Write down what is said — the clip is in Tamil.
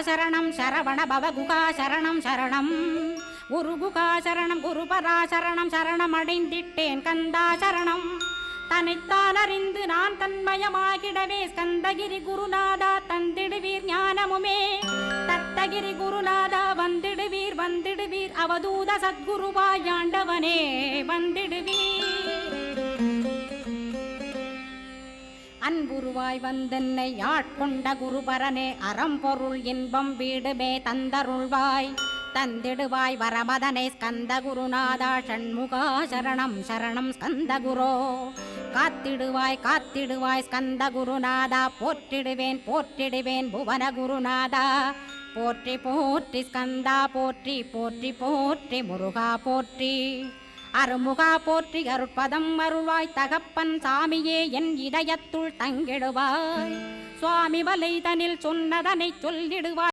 சரணம் சரவண பவ குகா சரணம் சரணம் குரு குகா சரணம் குரு பரா சரணம் சரணம் அடைந்திட்டேன் கந்தா சரணம் தன்னைத்தான் அறிந்து நான் தன்மயமாகிடவே ஸ்கந்தகிரி குருநாதா தந்திடுவீர் ஞானமுமே தத்தகிரி குருநாதா வந்திடுவீர் வந்திடுவீர் அவதூத சத்குருவாயாண்டவனே வந்திடுவீர் அன்புருவாய் வந்தென்னை ஆட்கொண்ட குருபரனே அறம்பொருள் இன்பம் வீடுமே தந்தருள்வாய் தந்திடுவாய் வரமதனை ஸ்கந்த குருநாதா ஷண்முகா சரணம் சரணம் ஸ்கந்த குரோ காத்திடுவாய் காத்திடுவாய் ஸ்கந்த குருநாதா போற்றிடுவேன் போற்றிடுவேன் புவன குருநாதா போற்றி போற்றி ஸ்கந்தா போற்றி போற்றி போற்றி முருகா போற்றி அருமுகா போற்றி அருட்பதம் அருள்வாய் தகப்பன் சாமியே என் இதயத்துள் தங்கிடுவாய் சுவாமி வலைதனில் சொன்னதனை சொல்லிடுவாய்